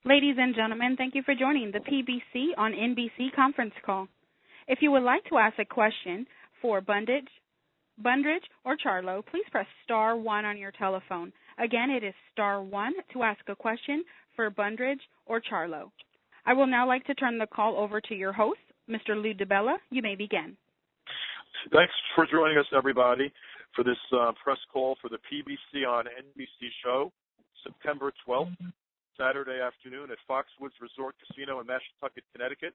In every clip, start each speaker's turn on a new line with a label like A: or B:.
A: Ladies and gentlemen, thank you for joining the PBC on NBC conference call. If you would like to ask a question for Bundridge or Charlo, please press star 1 on your telephone. Again, it is star 1 to ask a question for Bundridge or Charlo. I will now like to turn the call over to your host, Mr. Lou DiBella. You may begin.
B: Thanks for joining us, everybody, for this press call for the PBC on NBC show, September 12th. Saturday afternoon at Foxwoods Resort Casino in Mashantucket, Connecticut.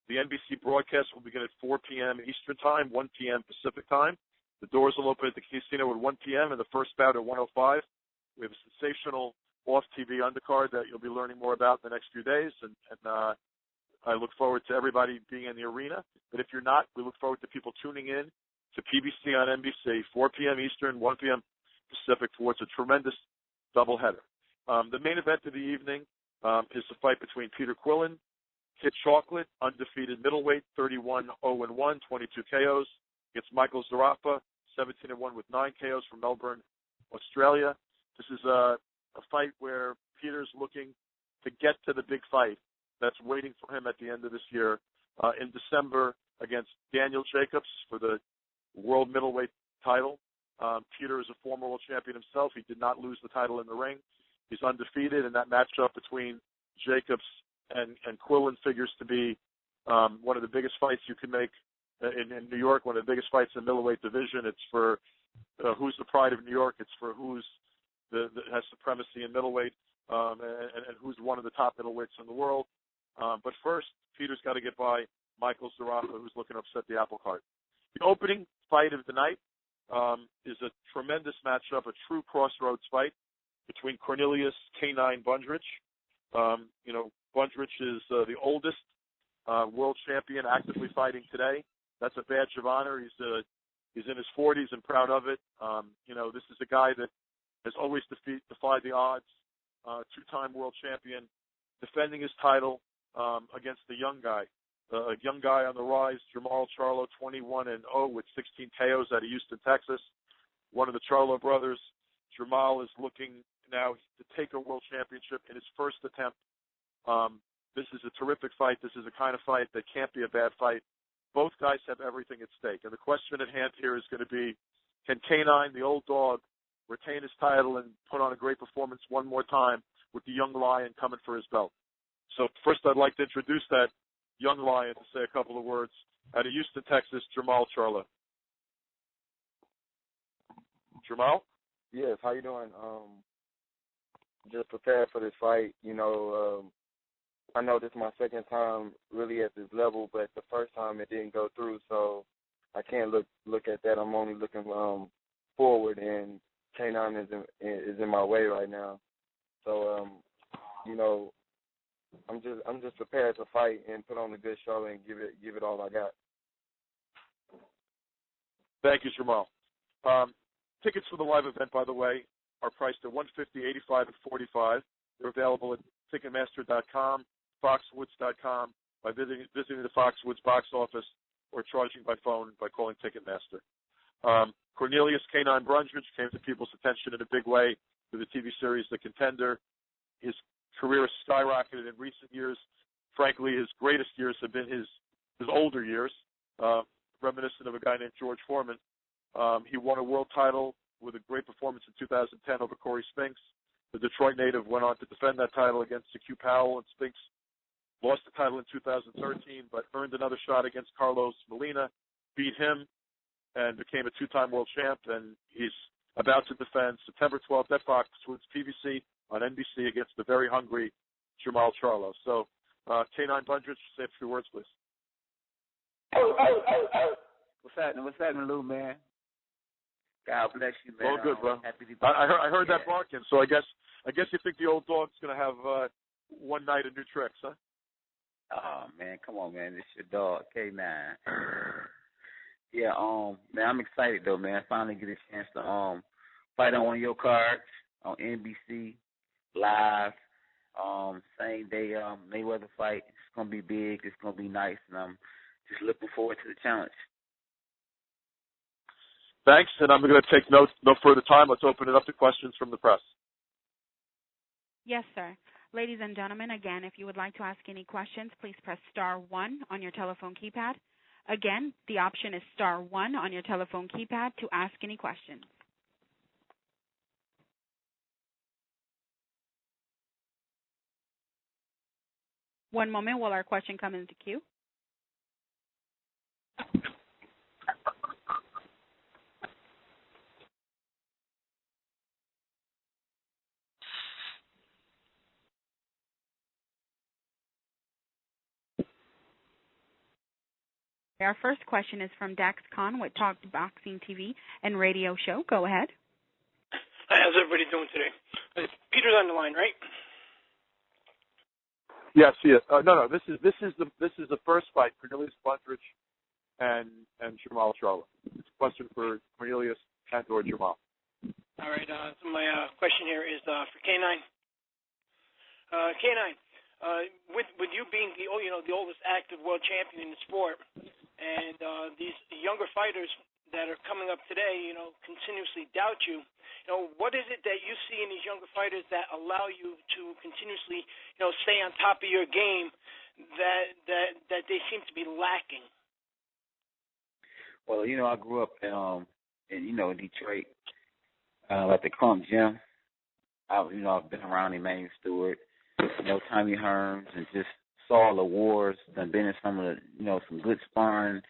B: The NBC broadcast will begin at 4 p.m. Eastern Time, 1 p.m. Pacific Time. The doors will open at the casino at 1 p.m. and the first bout at 1:05. We have a sensational off-TV undercard that you'll be learning more about in the next few days, and I look forward to everybody being in the arena. But if you're not, we look forward to people tuning in to PBC on NBC, 4 p.m. Eastern, 1 p.m. Pacific, towards a tremendous doubleheader. The main event of the evening is the fight between Peter Quillin, Kid Chocolate, undefeated middleweight, 31-0-1, 22 KOs, against Michael Zerafa, 17-1 with 9 KOs from Melbourne, Australia. This is a fight where Peter's looking to get to the big fight that's waiting for him at the end of this year in December against Daniel Jacobs for the world middleweight title. Peter is a former world champion himself. He did not lose the title in the ring. He's undefeated, and that matchup between Jacobs and Quillin figures to be one of the biggest fights you can make in New York, one of the biggest fights in the middleweight division. It's for who's the pride of New York. It's for who's has supremacy in middleweight and who's one of the top middleweights in the world. But first, Peter's got to get by Michael Zerafa, who's looking to upset the apple cart. The opening fight of the night is a tremendous matchup, a true crossroads fight between Cornelius K9 Bundridge. Bundridge is the oldest world champion actively fighting today. That's a badge of honor. He's in his 40s and proud of it. This is a guy that has always defied the odds. Two-time world champion, defending his title against a young guy on the rise, Jermall Charlo, 21-0 with 16 KOs out of Houston, Texas. One of the Charlo brothers. Jermall is looking now to take a world championship in his first attempt. This is a terrific fight. This is a kind of fight that can't be a bad fight. Both guys have everything at stake. And the question at hand here is going to be, can K9, the old dog, retain his title and put on a great performance one more time with the young lion coming for his belt? So first I'd like to introduce that young lion to say a couple of words. Out of Houston, Texas, Jermall Charlo. Jermall?
C: Yes, how you doing? Just prepared for this fight. I know this is my second time really at this level, but the first time it didn't go through, so I can't look at that. I'm only looking forward, and K9 is in my way right now. So I'm just prepared to fight and put on a good show and give it all I got.
B: Thank you, Jermall. Tickets for the live event, by the way, are priced at $150, $85, and $45. They're available at Ticketmaster.com, Foxwoods.com, by visiting the Foxwoods box office, or charging by phone by calling Ticketmaster. Cornelius K9 Bundridge came to people's attention in a big way through the TV series The Contender. His career has skyrocketed in recent years. Frankly, his greatest years have been his older years, reminiscent of a guy named George Foreman. He won a world title with a great performance in 2010 over Corey Spinks. The Detroit native went on to defend that title against Q Powell, and Spinks lost the title in 2013, but earned another shot against Carlos Molina, beat him, and became a two-time world champ. And he's about to defend September 12th at Foxwoods PBC on NBC against the very hungry Jermall Charlo. So, K9 Bundridge, say a few words, please.
D: What's happening, Lou, man? God bless you, man.
B: All good, bro.
D: Happy to be
B: I heard that barking, so I guess you think the old dog's going to have one night of new tricks, huh?
D: Oh, man, come on, man. This your dog, K9. Yeah, man, I'm excited, though, man. I finally get a chance to fight on one of your cards on NBC, live, same day Mayweather fight. It's going to be big. It's going to be nice, and I'm just looking forward to the challenge.
B: Thanks, and I'm going to take no further time. Let's open it up to questions from the press.
A: Yes, sir. Ladies and gentlemen, again, if you would like to ask any questions, please press star 1 on your telephone keypad. Again, the option is star 1 on your telephone keypad to ask any questions. One moment while our question comes into queue. Our first question is from Dax Khan with Talk Boxing TV and radio show. Go ahead.
E: Hi, how's everybody doing today? Peter's on the line, right?
B: Yes, yes. No. This is the first fight, Cornelius Bundrich and Jamal Charlo. It's a question for Cornelius and or Jamal.
E: All right. So my question here is for K9. K9, with you being the oldest active world champion in the sport, and these younger fighters that are coming up today, continuously doubt you. What is it that you see in these younger fighters that allow you to continuously, stay on top of your game that they seem to be lacking?
D: Well, I grew up in Detroit, at the Crump Gym. I've been around Emmanuel Stewart, Tommy Hearns, and just saw all the wars. I've been in some of the, some good sparring.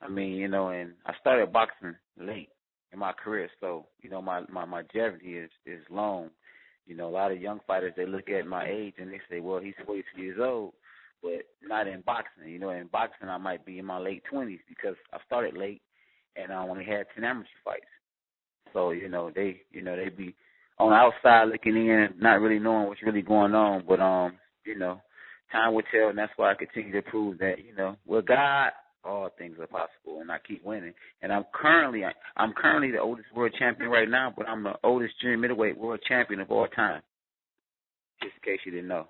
D: I mean, and I started boxing late in my career, so my longevity is long. A lot of young fighters, they look at my age and they say, well, he's 42 years old, but not in boxing. In boxing, I might be in my late 20s because I started late and I only had 10 amateur fights. So they be on the outside looking in, not really knowing what's really going on. But time will tell, and that's why I continue to prove that with God, all things are possible, and I keep winning. And I'm currently the oldest world champion right now, but I'm the oldest junior middleweight world champion of all time. Just in case you didn't know.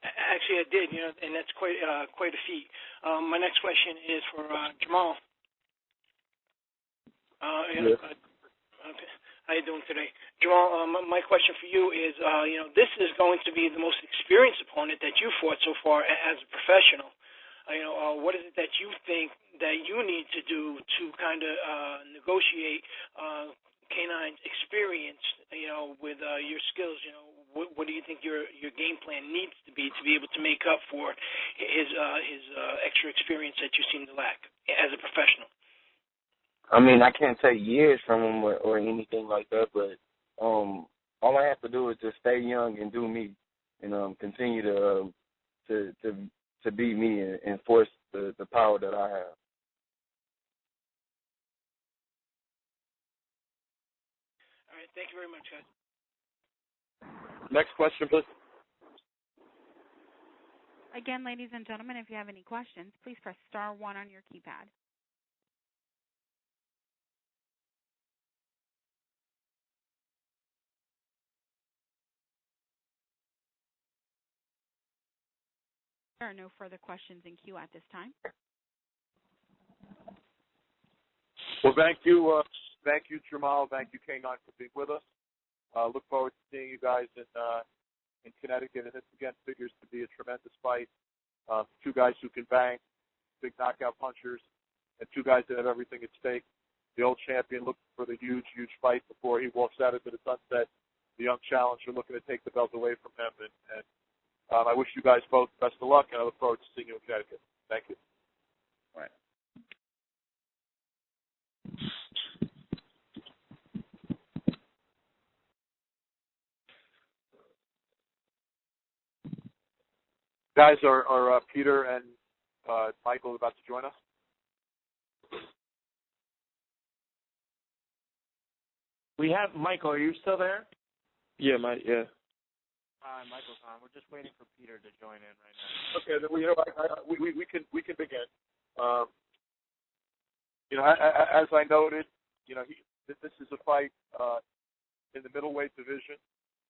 E: Actually, I did, and that's quite a feat. My next question is for Jamal.
B: Yes.
E: Okay. How you doing today? Jamal, my question for you is, this is going to be the most experienced opponent that you fought so far as a professional. What is it that you think that you need to do to kind of negotiate K9's experience, with your skills? What do you think your game plan needs to be able to make up for his extra experience that you seem to lack as a professional?
C: I mean, I can't take years from him or anything like that, but all I have to do is just stay young and do me, and continue to be me and force the power that I have.
E: All right, thank you very much, guys.
B: Next question, please.
A: Again, ladies and gentlemen, if you have any questions, please press star 1 on your keypad. There are no further questions in queue at this time.
B: Well, thank you, Jamal. Thank you, K9, for being with us. Look forward to seeing you guys in Connecticut, and this again figures to be a tremendous fight. Two guys who can bang, big knockout punchers, and two guys that have everything at stake. The old champion looking for the huge fight before he walks out into the sunset. The young challenger looking to take the belt away from him, and I wish you guys both best of luck, and I look forward to seeing you in Connecticut. Thank you.
D: All right.
B: Guys, are Peter and Michael about to join us?
F: We have Michael. Are you still there?
C: Yeah, Mike. Yeah.
F: Hi, Michael's on. We're just waiting for Peter to join in right now.
B: Okay, then we can begin. As I noted, this is a fight in the middleweight division,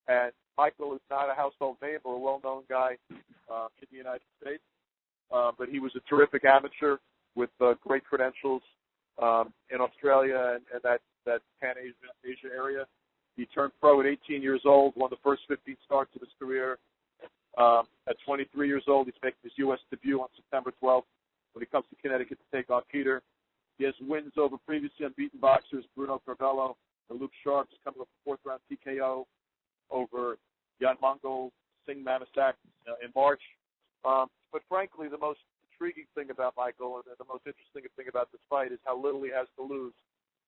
B: and Michael is not a household name or a well-known guy in the United States, but he was a terrific amateur with great credentials in Australia and that Pan-Asia area. He turned pro at 18 years old, won the first 15 starts of his career. At 23 years old, he's making his U.S. debut on September 12th when he comes to Connecticut to take on Peter. He has wins over previously unbeaten boxers Bruno Carvello and Luke Sharps, coming up a fourth-round TKO over Jan Mongol Singh Mamasak in March. But frankly, the most intriguing thing about Michael and the most interesting thing about this fight is how little he has to lose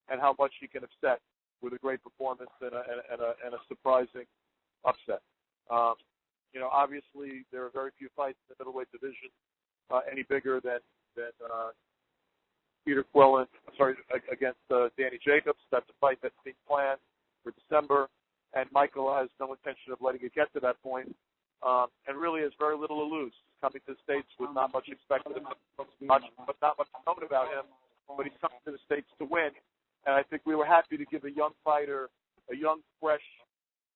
B: and how much he can upset with a great performance and a surprising upset. Obviously there are very few fights in the middleweight division any bigger than Peter Quillin, against Danny Jacobs. That's a fight that's being planned for December, and Michael has no intention of letting it get to that point, and really has very little to lose. Coming to the States with not much expected, but not much known about him, but he's coming to the States to win, and I think we were happy to give a young fighter, a young, fresh,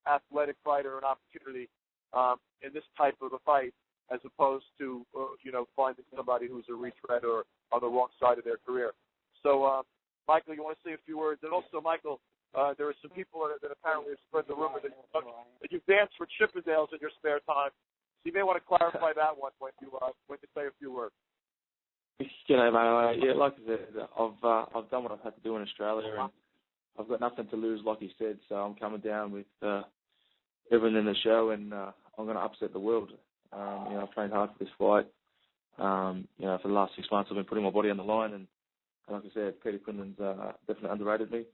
B: athletic fighter an opportunity in this type of a fight, as opposed to finding somebody who's a retread or on the wrong side of their career. So, Michael, you want to say a few words? And also, Michael, there are some people that apparently have spread the rumor that you dance for Chippendales in your spare time. So you may want to clarify that one when you say a few words.
G: G'day, mate. Yeah, like I said, I've done what I've had to do in Australia, and I've got nothing to lose, like you said. So I'm coming down with everything in the show, and I'm going to upset the world. I've trained hard for this fight. For the last 6 months, I've been putting my body on the line, and like I said, Peter Quillin's definitely underrated me.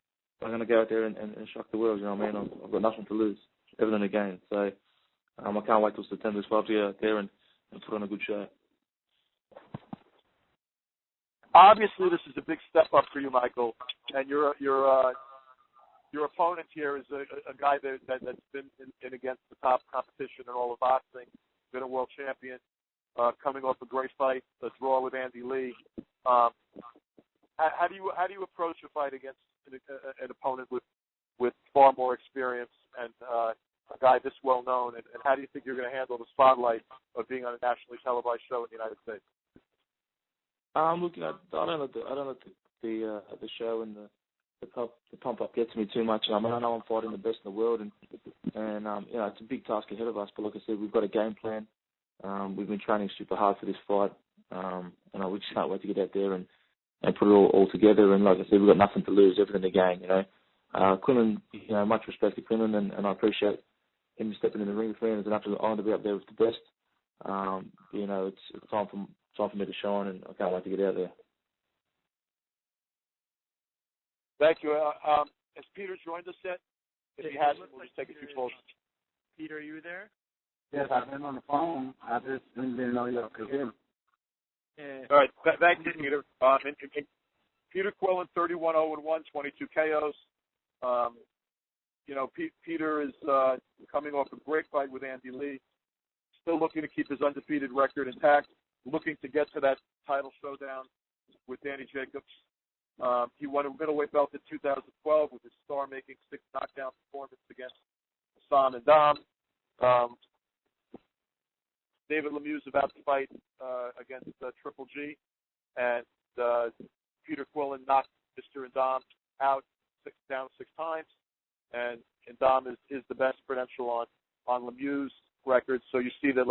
G: I'm going to go out there and shock the world. You know what I mean? I've got nothing to lose, everything to gain. So I can't wait till September 12th to get out there and put on a good show.
B: Obviously, this is a big step up for you, Michael, and your opponent here is a guy that's been in against the top competition in all of boxing, been a world champion, coming off a great fight, a draw with Andy Lee. How do you approach a fight against an opponent with far more experience and a guy this well known, and how do you think you're going to handle the spotlight of being on a nationally televised show in the United States?
G: Look, I don't let the show and the pump up get to me too much. I know I'm fighting the best in the world, and it's a big task ahead of us. But like I said, we've got a game plan. We've been training super hard for this fight, and we just can't wait to get out there and put it all together. And like I said, we've got nothing to lose, everything to gain. Quillin, much respect to Quillin, and I appreciate him stepping in the ring with me. And it's an absolute honour to be up there with the best. It's time for me to shine, and I can't wait to get out there.
B: Thank you. Has Peter joined us yet? If he hasn't, we'll just take a few calls.
F: Peter, are you there?
C: Yes, I've been on the phone. I just didn't know y'all could hear me.
F: Yeah.
B: All right. Thank you, Peter. Peter Quillin, 31-0-1, 22 KOs. Peter is coming off a great fight with Andy Lee. Still looking to keep his undefeated record intact. Looking to get to that title showdown with Danny Jacobs. He won a middleweight belt in 2012 with his star-making 6 knockdown performance against Hassan and Dom. David Lemieux is about to fight against Triple G, and Peter Quillin knocked Mr. Ndam out 6 times, and Ndam is the best credential on Lemieux's record. So you see that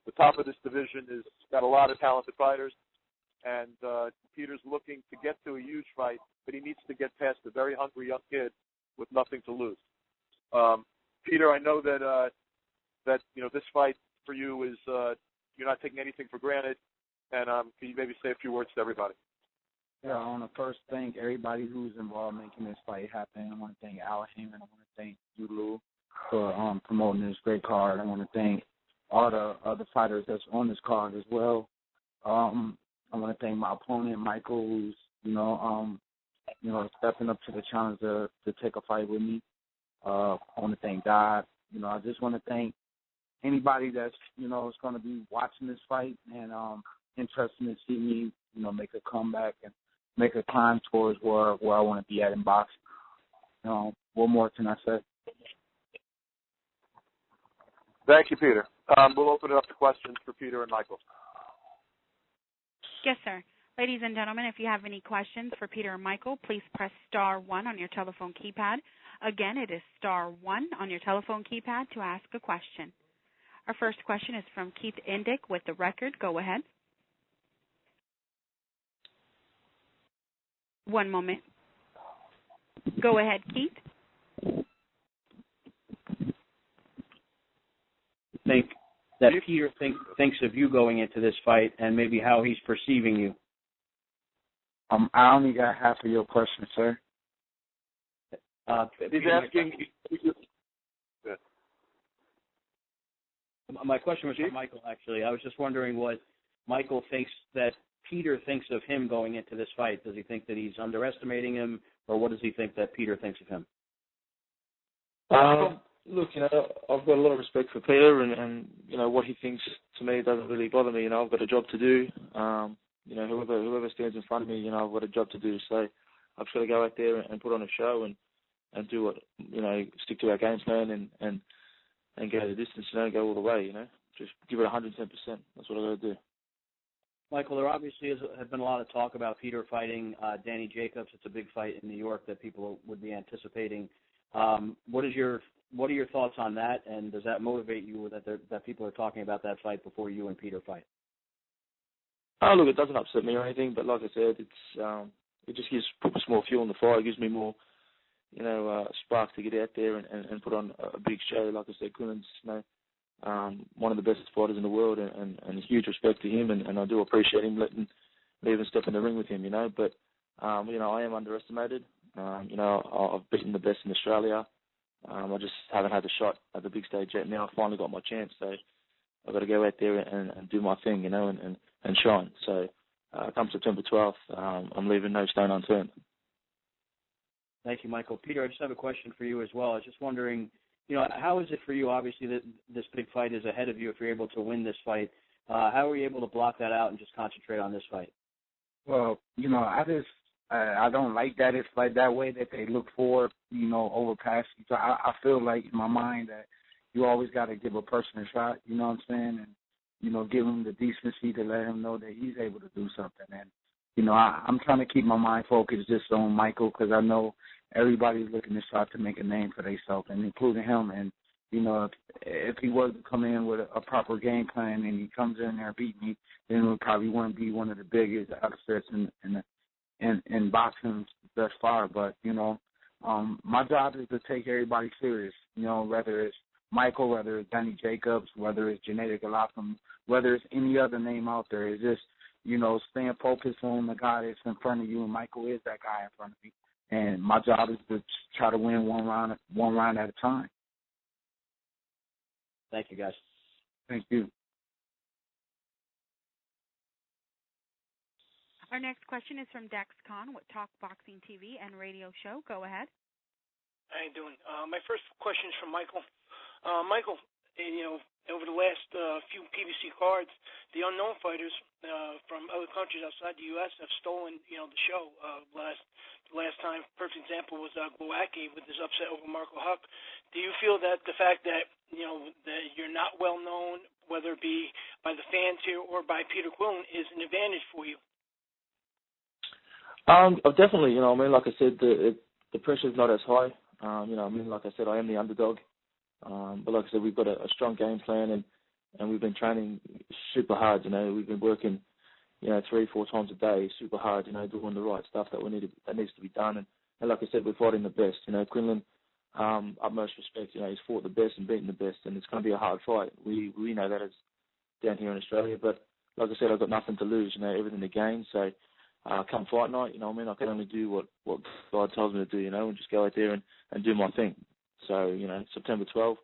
B: the top of this division is got a lot of talented fighters, and Peter's looking to get to a huge fight, but he needs to get past a very hungry young kid with nothing to lose. Peter, I know that this fight for you is you're not taking anything for granted, and can you maybe say a few words to everybody?
H: Yeah, I want to first thank everybody who's involved in making this fight happen. I want to thank Al Heyman. I want to thank you, Lou, for promoting this great card. I want to thank all the other fighters that's on this card as well. I want to thank my opponent, Michael, who's stepping up to the challenge to take a fight with me. I want to thank God. I just want to thank anybody that's is going to be watching this fight and interested to see me make a comeback and make a climb towards where I want to be at in boxing. What more can I say?
B: Thank you, Peter. We'll open it up to questions for Peter and Michael.
A: Yes, sir. Ladies and gentlemen, if you have any questions for Peter or Michael, please press *1 on your telephone keypad. Again, it is star 1 on your telephone keypad to ask a question. Our first question is from Keith Indick with The Record. Go ahead. One moment. Go ahead, Keith.
I: Think that Peter thinks of you going into this fight and maybe how he's perceiving you.
H: I only got half of your question, sir.
B: He's asking.
I: My question was for Michael, actually. I was just wondering what Michael thinks that Peter thinks of him going into this fight. Does he think that he's underestimating him, or what does he think that Peter thinks of him?
G: Look, I've got a lot of respect for Peter, and what he thinks to me doesn't really bother me. I've got a job to do. Whoever stands in front of me, I've got a job to do. So I've just got to go out there and put on a show and do what, stick to our game plan and go the distance, go all the way, Just give it 110%. That's what I got to do.
I: Michael, there obviously has been a lot of talk about Peter fighting Danny Jacobs. It's a big fight in New York that people would be anticipating. What are your thoughts on that, and does that motivate you that people are talking about that fight before you and Peter fight?
G: Look, it doesn't upset me or anything, but like I said, it just gives some more fuel in the fire. It gives me more, spark to get out there and put on a big show. Like I said, Quillin's, one of the best fighters in the world, and huge respect to him, and I do appreciate him letting me even step in the ring with him, But, I am underestimated. I've beaten the best in Australia. I just haven't had the shot at the big stage yet. Now I've finally got my chance, so I've got to go out there and do my thing, and shine. So come September 12th, I'm leaving no stone unturned.
I: Thank you, Michael. Peter, I just have a question for you as well. I was just wondering, how is it for you, obviously, that this big fight is ahead of you if you're able to win this fight? How are you able to block that out and just concentrate on this fight?
H: Well, I don't like that it's like that way that they look for, over past. So I feel like in my mind that you always got to give a person a shot, you know what I'm saying? And, give him the decency to let him know that he's able to do something. And, I'm trying to keep my mind focused just on Michael because I know everybody's looking to try to make a name for themselves, and including him. And, if he was to come in with a proper game plan and he comes in there and beat me, then it probably wouldn't be one of the biggest upsets in boxing thus far. But, my job is to take everybody serious, whether it's Michael, whether it's Danny Jacobs, whether it's Gennady Golovkin, whether it's any other name out there. It's just, staying focused on the guy that's in front of you, and Michael is that guy in front of me. And my job is to try to win one round at a time.
I: Thank you, guys.
H: Thank you.
A: Our next question is from Dex Khan with Talk Boxing TV and radio show. Go ahead.
E: How you doing? My first question is from Michael. Michael, over the last few PBC cards, the unknown fighters from other countries outside the U.S. have stolen, the show. Last time, perfect example was Glowacki with his upset over Marco Huck. Do you feel that the fact that that you're not well known, whether it be by the fans here or by Peter Quillin, is an advantage for you?
G: Definitely. Like I said, the pressure's not as high. Like I said, I am the underdog. But like I said, we've got a strong game plan, and we've been training super hard. We've been working, 3-4 times a day, super hard. Doing the right stuff that needs to be done. And like I said, we're fighting the best. Quillin, utmost respect. He's fought the best and beaten the best, and it's going to be a hard fight. We know that as down here in Australia. But like I said, I've got nothing to lose. Everything to gain. So come fight night, I can only do what God tells me to do. And just go out there and do my thing. So, September 12th,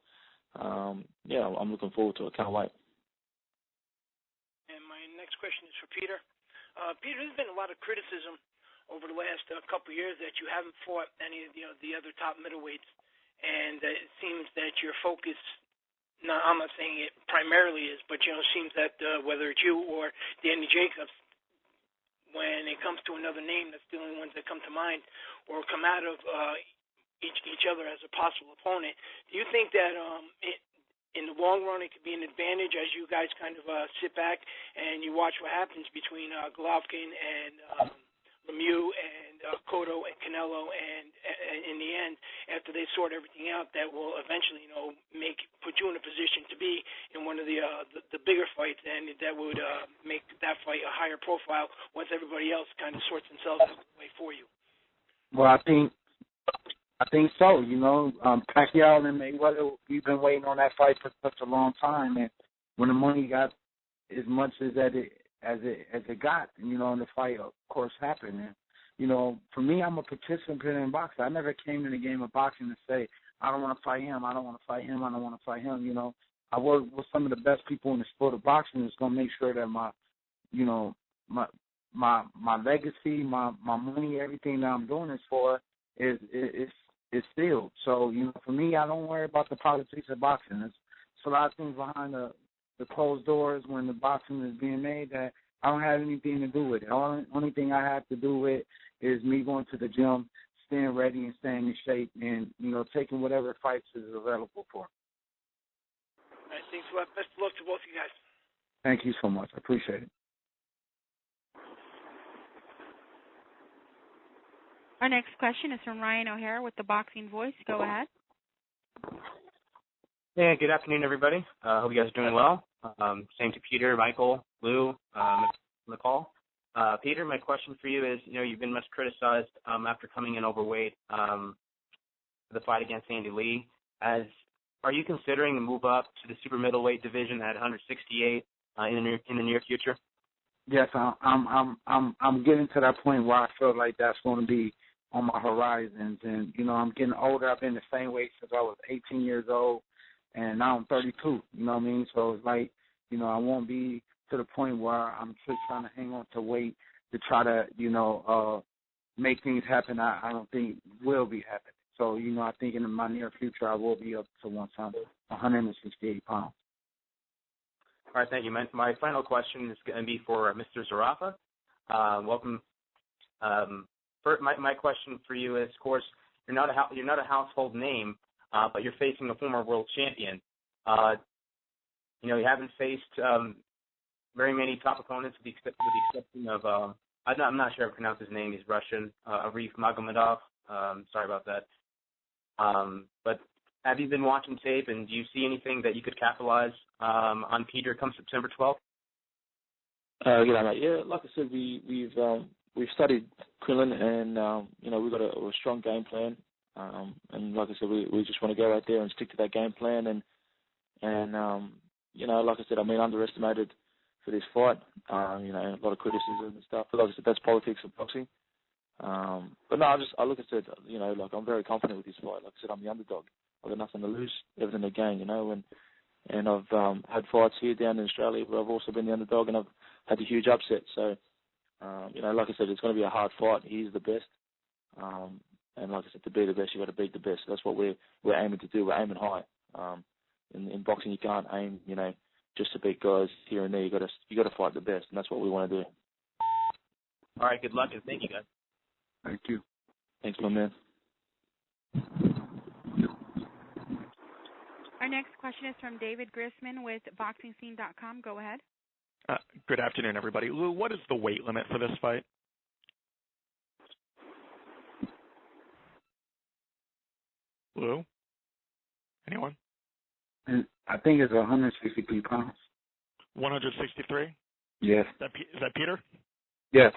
G: I'm looking forward to it. Can't wait.
E: And my next question is for Peter. Peter, there's been a lot of criticism over the last couple of years that you haven't fought any of the other top middleweights, and it seems that your focus, I'm not saying it primarily is, but, it seems that whether it's you or Danny Jacobs, when it comes to another name, that's the only ones that come to mind or come out of each other as a possible opponent. Do you think that in the long run it could be an advantage as you guys kind of sit back and you watch what happens between Golovkin and Lemieux and Cotto and Canelo, and in the end, after they sort everything out, that will eventually, put you in a position to be in one of the bigger fights, and that would make that fight a higher profile once everybody else kind of sorts themselves out of the way for you.
H: Well, I think so. Pacquiao and Mayweather, we've been waiting on that fight for such a long time, and when the money got as much as it got, and the fight, of course, happened. And, for me, I'm a participant in boxing. I never came in the game of boxing to say, I don't want to fight him, I don't want to fight him, I don't want to fight him. I work with some of the best people in the sport of boxing that's going to make sure that my legacy, my money, everything that I'm doing this for is sealed. So, for me, I don't worry about the politics of boxing. There's a lot of things behind the closed doors when the boxing is being made that I don't have anything to do with it. The only thing I have to do with is me going to the gym, staying ready and staying in shape, and, taking whatever fights is available for me.
E: All right, thanks a lot. Best of luck to both of you guys.
H: Thank you so much. I appreciate it.
A: Our next question is from Ryan O'Hara with the Boxing Voice. Go ahead.
F: Yeah, good afternoon, everybody. Hope you guys are doing well. Same to Peter, Michael, Lou, McCall. Peter, my question for you is, you've been much criticized after coming in overweight for the fight against Andy Lee. Are you considering the move up to the super middleweight division at 168 in the near future?
H: Yes, I'm getting to that point where I feel like that's going to be on my horizons, and I'm getting older. I've been the same weight since I was 18 years old, and now I'm 32. You know what I mean? So it's like, I won't be to the point where I'm just trying to hang on to weight to try to, make things happen. I don't think will be happening. So, I think in my near future I will be up to 168 pounds.
F: All right, thank you. My final question is going to be for Mr. Zerafa. Welcome. My question for you is, of course, you're not a household name, but you're facing a former world champion. You haven't faced very many top opponents with the exception of I'm not sure how to pronounce his name. He's Russian, Arif Magomedov. Sorry about that. But have you been watching tape, and do you see anything that you could capitalize on Peter come September 12th?
G: Mate. Yeah, like I said, we've studied Quillin, and we've got a strong game plan. And like I said, we just want to go out there and stick to that game plan. And like I said, underestimated for this fight. A lot of criticism and stuff. But like I said, that's politics of boxing. But no, like I said, I'm very confident with this fight. Like I said, I'm the underdog. I've got nothing to lose, everything to gain, and I've had fights here down in Australia where I've also been the underdog, and I've had a huge upset. So, like I said, it's going to be a hard fight. He's the best. And like I said, to be the best, you've got to beat the best. That's what we're aiming to do. We're aiming high. In boxing, you can't aim, just to beat guys here and there. You got to fight the best, and that's what we want to do.
F: All right, good luck, and thank you, guys.
H: Thank you.
G: Thanks, my man.
A: Our next question is from David Grisman with BoxingScene.com. Go ahead.
J: Good afternoon, everybody. Lou, what is the weight limit for this fight? Lou? Anyone?
H: I think it's 163 pounds.
J: 163?
H: Yes.
J: Is that Peter?
H: Yes.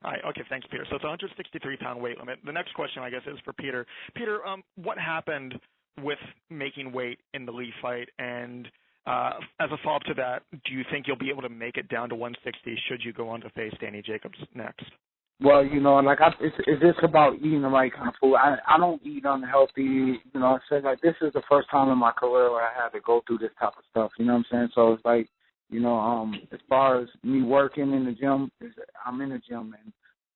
J: All right. Okay, thanks, Peter. So it's a 163-pound weight limit. The next question, I guess, is for Peter. Peter, what happened with making weight in the Lee fight? And as a follow-up to that, do you think you'll be able to make it down to 160 should you go on to face Danny Jacobs next?
H: Well, it's just about eating the right kind of food. I don't eat unhealthy. I said, like, this is the first time in my career where I had to go through this type of stuff. You know what I'm saying? So it's like, as far as me working in the gym, I'm in the gym,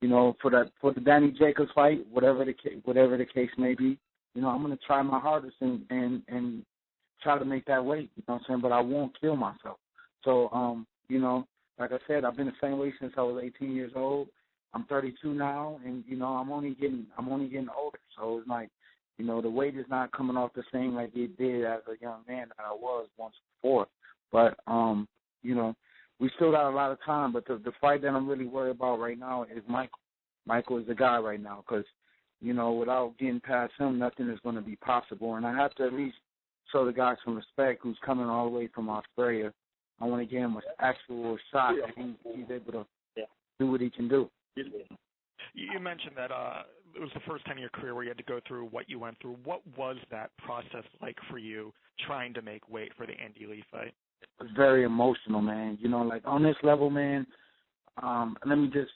H: and for the Danny Jacobs fight, whatever the case may be, I'm gonna try my hardest and try to make that weight. You know what I'm saying? But I won't kill myself. So like I said, I've been the same weight since I was 18 years old. I'm 32 now, and I'm only getting older. So it's like, the weight is not coming off the same like it did as a young man that I was once before. But we still got a lot of time. But the fight that I'm really worried about right now is Michael. Michael is the guy right now because, you know, without getting past him, nothing is going to be possible. And I have to at least show the guy some respect who's coming all the way from Australia. I want to give him an actual shot that he's able to do what he can do.
J: You mentioned that it was the first time in your career where you had to go through what you went through. What was that process like for you trying to make weight for the Andy Lee fight?
H: It was very emotional, man. You know, like on this level, man, let me just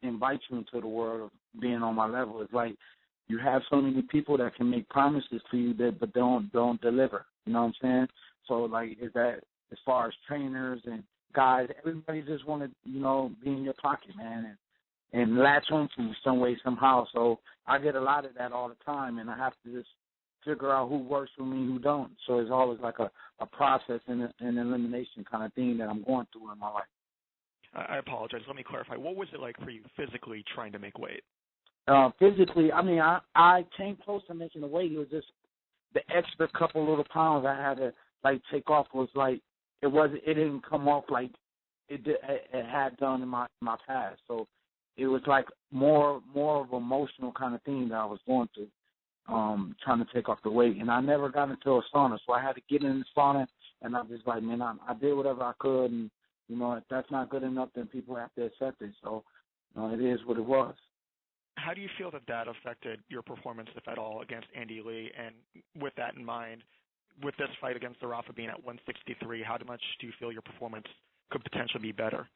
H: invite you into the world of being on my level. It's like you have so many people that can make promises to you but don't deliver. You know what I'm saying? So like, is that as far as trainers and guys, everybody just want to, you know, be in your pocket, man, and latch on to you some way, somehow. So I get a lot of that all the time, and I have to just figure out who works for me, who don't. So it's always like a process and an elimination kind of thing that I'm going through in my life.
J: I apologize. Let me clarify. What was it like for you physically trying to make weight?
H: Physically, I mean, I came close to making the weight. It was just the extra couple little pounds I had to like take off was like it didn't come off like it had done in my past. So it was like more of an emotional kind of thing that I was going through, trying to take off the weight. And I never got into a sauna, so I had to get in the sauna, and I was just like, man, I did whatever I could, and, you know, if that's not good enough, then people have to accept it. So, you know, it is what it was.
J: How do you feel that affected your performance, if at all, against Andy Lee? And with that in mind, with this fight against Zerafa being at 163, how much do you feel your performance could potentially be better?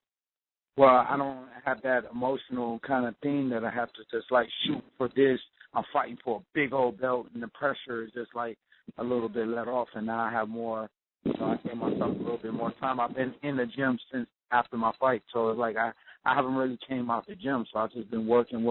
H: Well, I don't have that emotional kind of thing that I have to just, like, shoot for this. I'm fighting for a big old belt, and the pressure is just, like, a little bit let off, and now I have more, you know, I gave myself a little bit more time. I've been in the gym since after my fight, so it's like I haven't really came out the gym, so I've just been working,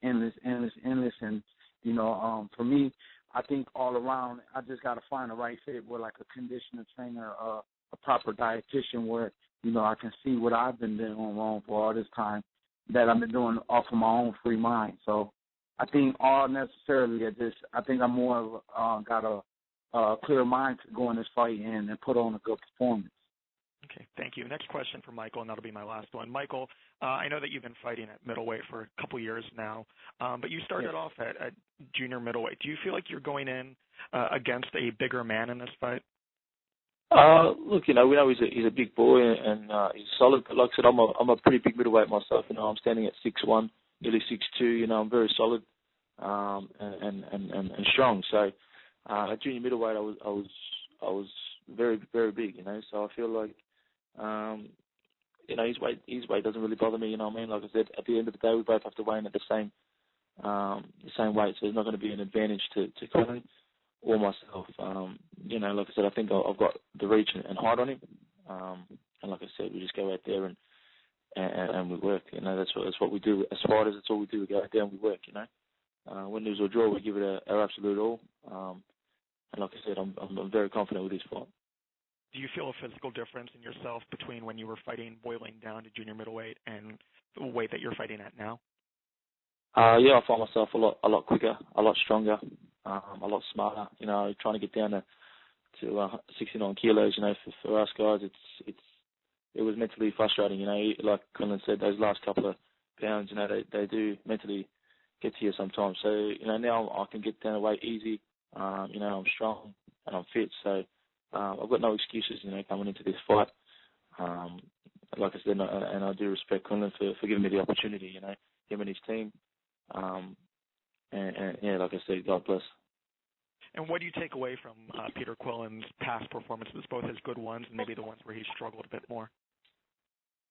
H: endless, and, you know, for me, I think all around, I just got to find the right fit with, like, a conditioner trainer, a proper dietitian where, you know, I can see what I've been doing wrong for all this time that I've been doing off of my own free mind. So I think I think I'm more got a clear mind to go in this fight and put on a good performance.
J: Okay, thank you. Next question for Michael, and that'll be my last one. Michael, I know that you've been fighting at middleweight for a couple years now, but you started off at junior middleweight. Do you feel like you're going in against a bigger man in this fight?
G: Look, you know, we know he's a big boy and he's solid. But like I said, I'm a pretty big middleweight myself. You know, I'm standing at 6'1", nearly 6'2". You know, I'm very solid and strong. So at junior middleweight, I was very, very big. You know, so I feel like you know, his weight doesn't really bother me. You know what I mean? Like I said, at the end of the day, we both have to weigh in at the same weight. So there's not going to be an advantage to Quillin or myself. You know, like I said, I think I've got the reach and height on him. And like I said, we just go out there and we work. You know, that's what we do as fighters. That's all we do. We go out there and we work. You know, win, lose or draw, we give it our absolute all. And like I said, I'm very confident with this fight.
J: Do you feel a physical difference in yourself between when you were fighting boiling down to junior middleweight and the weight that you're fighting at now?
G: Yeah, I find myself a lot quicker, a lot stronger, a lot smarter. You know, trying to get down to 69 kilos. You know, for us guys, it was mentally frustrating. You know, like Quillin said, those last couple of pounds, you know, they do mentally get to you sometimes. So you know, now I can get down to weight easy. You know, I'm strong and I'm fit, so I've got no excuses. You know, coming into this fight. Like I said, and I do respect Quillin for giving me the opportunity. You know, him and his team. And yeah, like I said, God bless.
J: And what do you take away from Peter Quillin's past performances, both his good ones and maybe the ones where he struggled a bit more?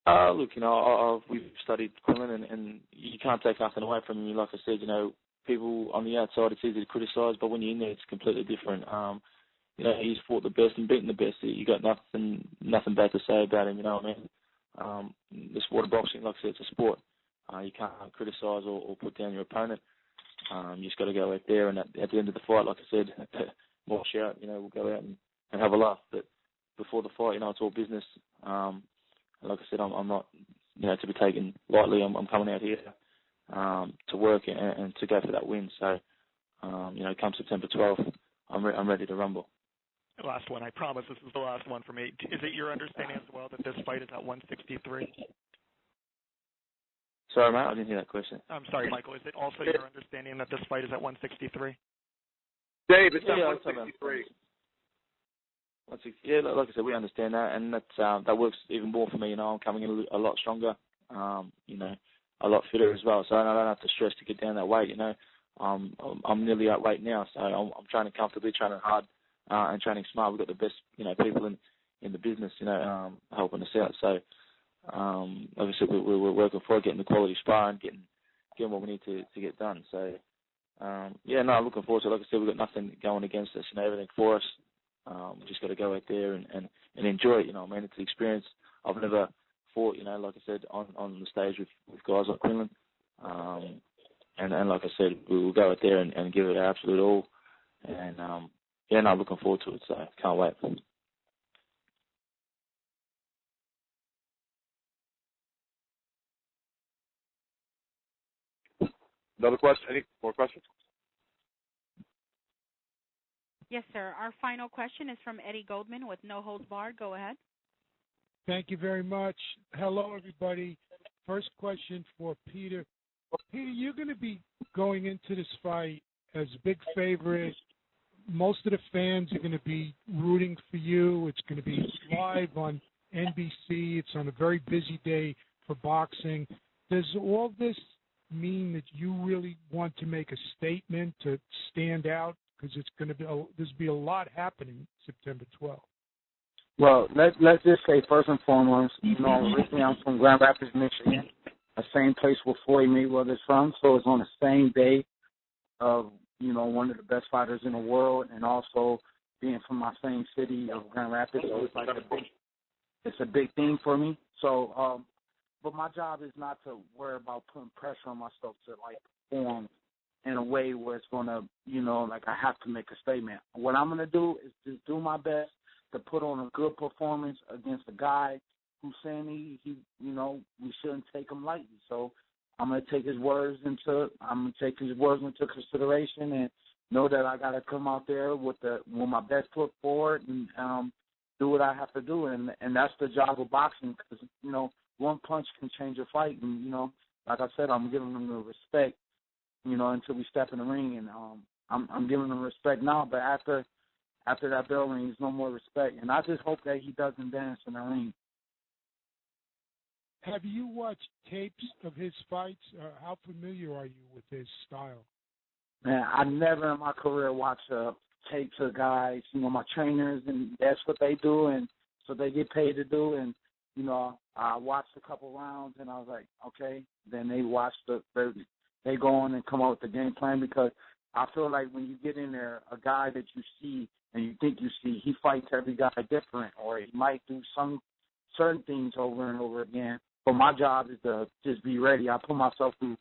G: Look, you know, we've studied Quillin, and you can't take nothing away from him. Like I said, you know, people on the outside, it's easy to criticise, but when you're in there, it's completely different. You know, he's fought the best and beaten the best. You got nothing bad to say about him. You know what I mean? The sport of boxing, like I said, it's a sport. You can't criticise or put down your opponent. You just got to go out there, and at the end of the fight, like I said, more shout. You know, we'll go out and have a laugh. But before the fight, you know, it's all business. And like I said, I'm not, you know, to be taken lightly. I'm coming out here to work and to go for that win. So, you know, come September 12th, I'm ready to rumble.
J: Last one. I promise this is the last one for me. Is it your understanding as well that this fight is at 163?
G: Sorry, mate, I didn't hear that question.
J: I'm sorry, Michael. Is it also your understanding that this fight is at 163?
B: Dave, it's at
G: Yeah,
B: 163.
G: Yeah, like I said, we understand that, and that works even more for me. I'm coming in a lot stronger, a lot fitter as well. So I don't have to stress to get down that weight. I'm nearly at weight now, so I'm training comfortably, training hard, and training smart. We've got the best, people in the business, helping us out. So, like I said, we're working for it, getting the quality sparring, getting what we need to get done. So, I'm looking forward to it. Like I said, we've got nothing going against us, everything for us. We just got to go out there and enjoy it. It's the experience. I've never fought, like I said, on the stage with guys like Quillin. And like I said, we will go out there and give it our absolute all. And I'm looking forward to it. So can't wait.
B: Another question? Any more questions?
A: Yes, sir. Our final question is from Eddie Goldman with No Holds Barred. Go ahead.
K: Thank you very much. Hello, everybody. First question for Peter. Peter, you're going to be going into this fight as a big favorite. Most of the fans are going to be rooting for you. It's going to be live on NBC. It's on a very busy day for boxing. Does all this mean that you really want to make a statement to stand out? Because it's going to be there's be a lot happening September 12th.
H: Well, let's just say first and foremost, originally I'm from Grand Rapids, Michigan, the same place where Floyd Mayweather's from. So it's on the same day of one of the best fighters in the world, and also being from my same city of Grand Rapids. So it's a big thing for me. So, but my job is not to worry about putting pressure on myself to perform in a way where it's going to, I have to make a statement. What I'm going to do is just do my best to put on a good performance against a guy who's saying he we shouldn't take him lightly. So I'm going to take his words into consideration and know that I got to come out there with my best foot forward and do what I have to do. And that's the job of boxing, because, one punch can change a fight. And, like I said, I'm giving them the respect, until we step in the ring, and I'm giving them respect now. But after that bell rings, no more respect. And I just hope that he doesn't dance in the ring.
K: Have you watched tapes of his fights? How familiar are you with his style?
H: Man, I never in my career watched tapes of guys. My trainers, and that's what they do, and so they get paid to do. And I watched a couple rounds, and I was like, okay. Then they watch they go on and come up with the game plan, because I feel like when you get in there, a guy that you see and you think you see, he fights every guy different, or he might do some certain things over and over again. But my job is to just be ready. I put myself through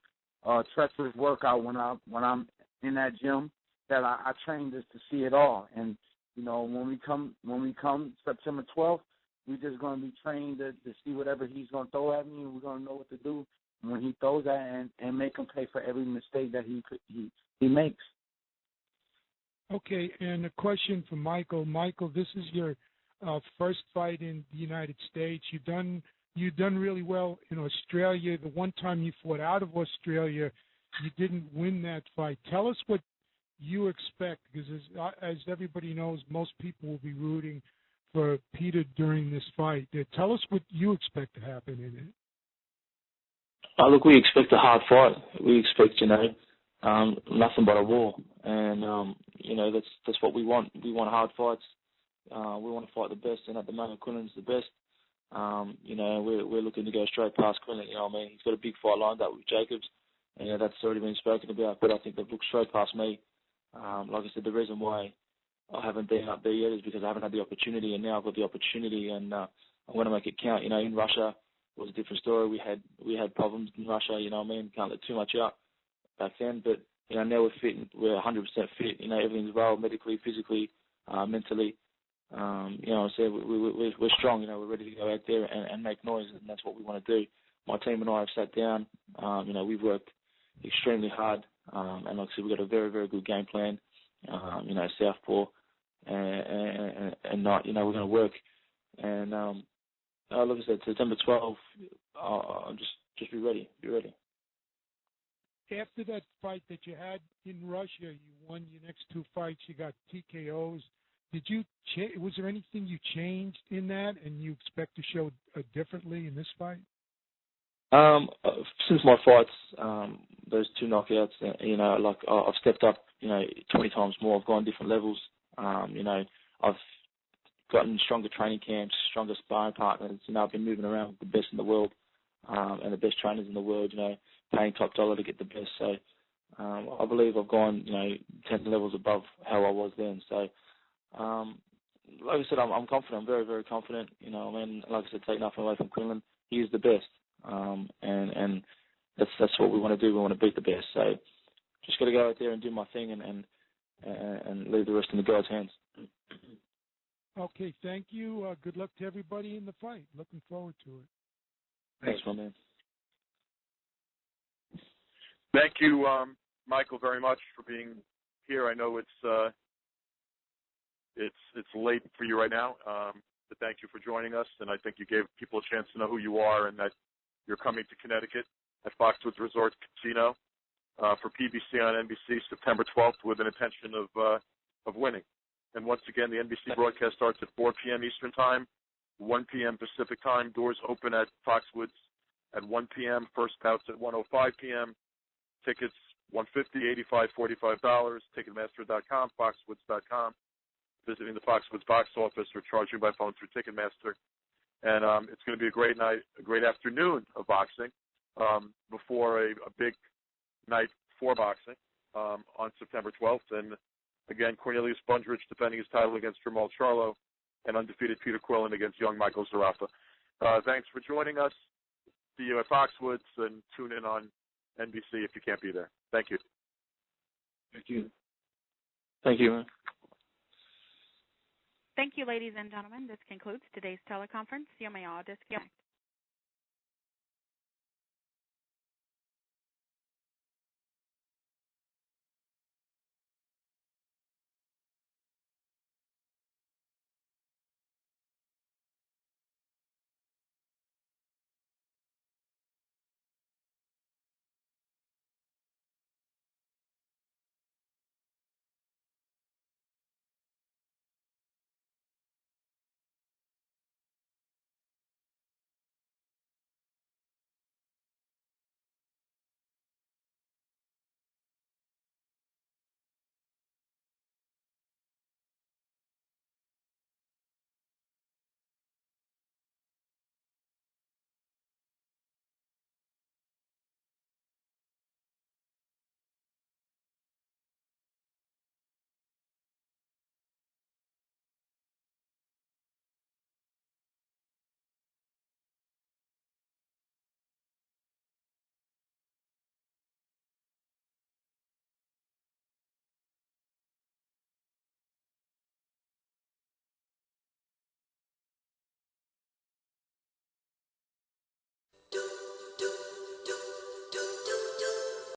H: a treacherous workout when I'm in that gym, that I train just to see it all. And when we come September 12th, we're just going to be trained to see whatever he's going to throw at me, and we're going to know what to do when he throws that, and make him pay for every mistake that he makes.
K: Okay, and a question for Michael. Michael, this is your first fight in the United States. You've done really well in Australia. The one time you fought out of Australia, you didn't win that fight. Tell us what you expect, because as everybody knows, most people will be rooting for Peter during this fight. Tell us what you expect to happen in it.
G: Look, we expect a hard fight. We expect, nothing but a war, and that's what we want. We want hard fights. We want to fight the best, and at the moment, Quillin's the best. We're looking to go straight past Quillin. He's got a big fight lined up with Jacobs, and that's already been spoken about. But I think they've looked straight past me. Like I said, the reason why I haven't been up there yet is because I haven't had the opportunity, and now I've got the opportunity, and I want to make it count. In Russia, it was a different story. We had problems in Russia. Can't let too much out back then. But now we're fit. We're 100% fit. Everything's well, medically, physically, mentally. So we're strong. We're ready to go out there and make noise, and that's what we want to do. My team and I have sat down. We've worked extremely hard, and like I said, we've got a very, very good game plan. Southpaw, and not. We're going to work. And like I said, September 12th, I'm just just be ready. Be ready.
K: After that fight that you had in Russia, you won your next 2 fights. You got TKOs. Did you? Was there anything you changed in that, and you expect to show differently in this fight?
G: Since my fights, those 2 knockouts, like I've stepped up, 20 times more. I've gone different levels. I've gotten stronger training camps, stronger sparring partners. I've been moving around with the best in the world, and the best trainers in the world. Paying top dollar to get the best. So I believe I've gone, 10 levels above how I was then. So, like I said, I'm confident. I'm very, very confident. Like I said, take nothing away from Quillin. He is the best, and that's what we want to do. We want to beat the best. So, just got to go out there and do my thing, and leave the rest in the God's hands.
K: Okay, thank you. Good luck to everybody in the fight. Looking forward to it.
G: Thanks, my man.
B: Thank you, Michael, very much for being here. I know it's late for you right now, but thank you for joining us. And I think you gave people a chance to know who you are and that you're coming to Connecticut at Foxwoods Resort Casino for PBC on NBC September 12th with an intention of winning. And once again, the NBC broadcast starts at 4 p.m. Eastern Time, 1 p.m. Pacific Time. Doors open at Foxwoods at 1 p.m. First bouts at 1:05 p.m. Tickets $150, $85, $45. Ticketmaster.com, Foxwoods.com. Visiting the Foxwoods box office or charging by phone through Ticketmaster. And it's going to be a great night, a great afternoon of boxing before a big night for boxing on September 12th. And again, Cornelius Bundrich defending his title against Jamal Charlo, and undefeated Peter Quillin against young Michael Zerafa. Thanks for joining us. See you at Foxwoods, and tune in on NBC if you can't be there. Thank you.
G: Thank you. Thank you, man.
A: Thank you, ladies and gentlemen. This concludes today's teleconference. You may all disconnect.